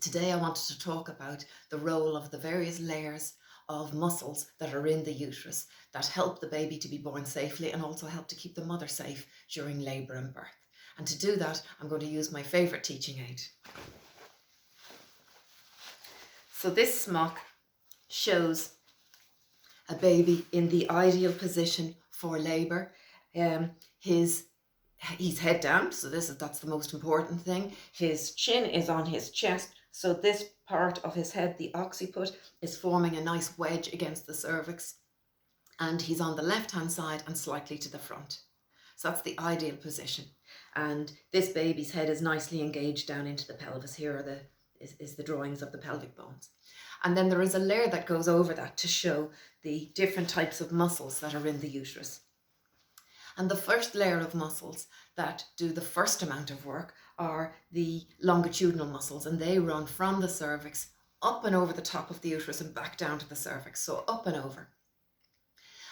Today I wanted to talk about the role of the various layers of muscles that are in the uterus that help the baby to be born safely and also help to keep the mother safe during labour and birth. And to do that, I'm going to use my favourite teaching aid. So this smock shows a baby in the ideal position for labour. He's head down, so that's the most important thing. His chin is on his chest, so this part of his head, the occiput, is forming a nice wedge against the cervix, and he's on the left hand side and slightly to the front. So that's the ideal position. And this baby's head is nicely engaged down into the pelvis. Here are the drawings of the pelvic bones. And then there is a layer that goes over that to show the different types of muscles that are in the uterus. And the first layer of muscles that do the first amount of work are the longitudinal muscles, and they run from the cervix up and over the top of the uterus and back down to the cervix, so up and over.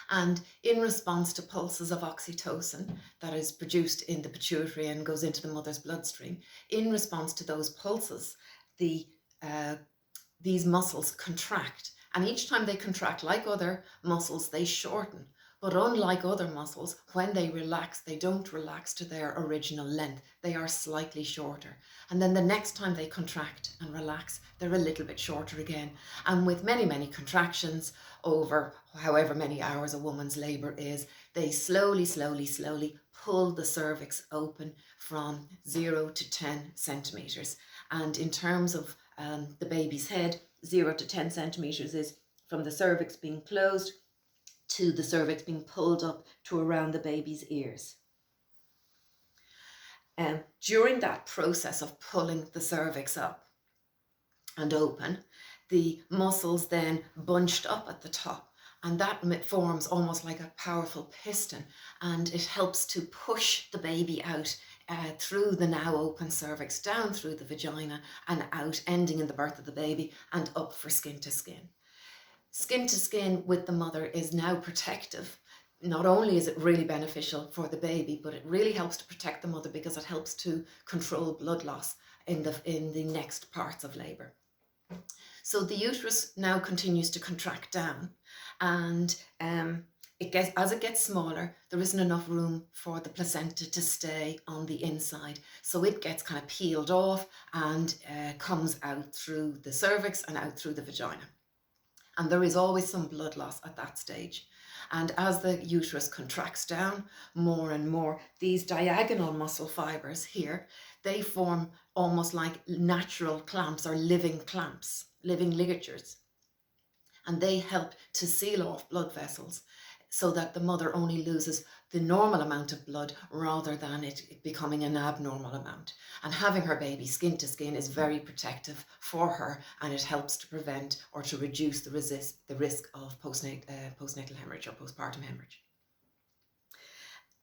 And in response to pulses of oxytocin that is produced in the pituitary and goes into the mother's bloodstream, in response to those pulses, these muscles contract. And each time they contract, like other muscles, they shorten. But unlike other muscles, when they relax, they don't relax to their original length. They are slightly shorter. And then the next time they contract and relax, they're a little bit shorter again. And with many, many contractions over however many hours a woman's labour is, they slowly, slowly, slowly pull the cervix open from 0 to 10 centimetres. And in terms of the baby's head, 0 to 10 centimetres is from the cervix being closed to the cervix being pulled up to around the baby's ears. During that process of pulling the cervix up and open, the muscles then bunched up at the top, and that forms almost like a powerful piston, and it helps to push the baby out through the now open cervix, down through the vagina and out, ending in the birth of the baby and up for skin to skin. Skin to skin with the mother is now protective. Not only is it really beneficial for the baby, but it really helps to protect the mother because it helps to control blood loss in the next parts of labour. So the uterus now continues to contract down, and as it gets smaller, there isn't enough room for the placenta to stay on the inside. So it gets kind of peeled off and comes out through the cervix and out through the vagina. And there is always some blood loss at that stage. And as the uterus contracts down more and more, these diagonal muscle fibers here, they form almost like natural clamps or living clamps, living ligatures. And they help to seal off blood vessels so that the mother only loses the normal amount of blood rather than it becoming an abnormal amount. And having her baby skin to skin is very protective for her, and it helps to prevent or to reduce the risk of postnatal hemorrhage or postpartum hemorrhage.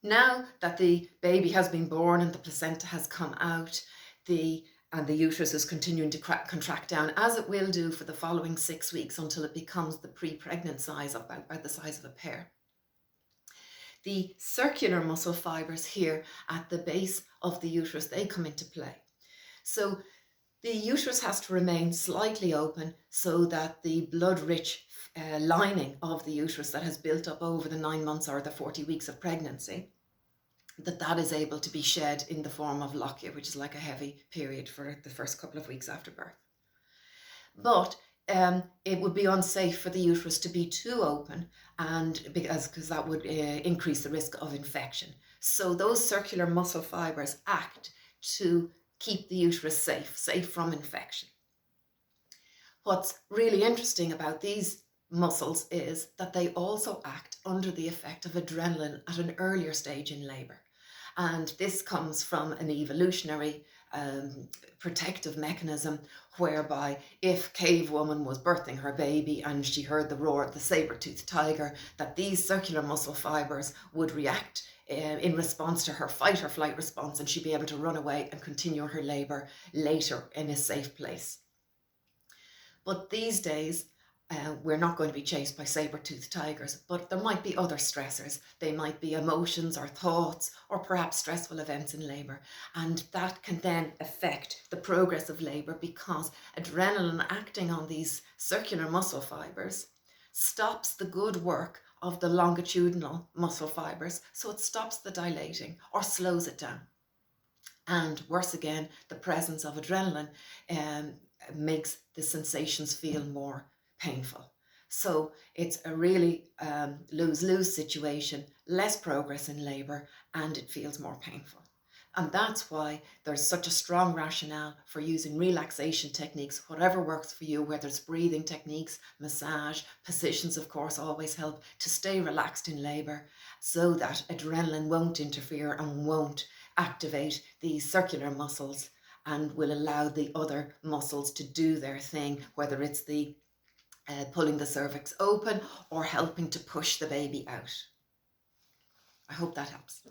Now that the baby has been born and the placenta has come out, and the uterus is continuing to contract down, as it will do for the following 6 weeks until it becomes the pre-pregnant size, about the size of a pear. The circular muscle fibers here at the base of the uterus, they come into play. So the uterus has to remain slightly open so that the blood-rich lining of the uterus that has built up over the 9 months or the 40 weeks of pregnancy, that is able to be shed in the form of lochia, which is like a heavy period for the first couple of weeks after birth. But it would be unsafe for the uterus to be too open, and because that would increase the risk of infection. So those circular muscle fibers act to keep the uterus safe from infection. What's really interesting about these muscles is that they also act under the effect of adrenaline at an earlier stage in labour. And this comes from an evolutionary protective mechanism whereby if cave woman was birthing her baby and she heard the roar of the saber-toothed tiger, that these circular muscle fibers would react in response to her fight or flight response, and she'd be able to run away and continue her labour later in a safe place. But these days, we're not going to be chased by saber-toothed tigers, but there might be other stressors. They might be emotions or thoughts or perhaps stressful events in labour. And that can then affect the progress of labour, because adrenaline acting on these circular muscle fibres stops the good work of the longitudinal muscle fibres. So it stops the dilating or slows it down. And worse again, the presence of adrenaline makes the sensations feel more painful. So it's a really lose-lose situation, less progress in labour, and it feels more painful. And that's why there's such a strong rationale for using relaxation techniques, whatever works for you, whether it's breathing techniques, massage, positions, of course, always help to stay relaxed in labour, so that adrenaline won't interfere and won't activate these circular muscles, and will allow the other muscles to do their thing, whether it's the pulling the cervix open or helping to push the baby out. I hope that helps.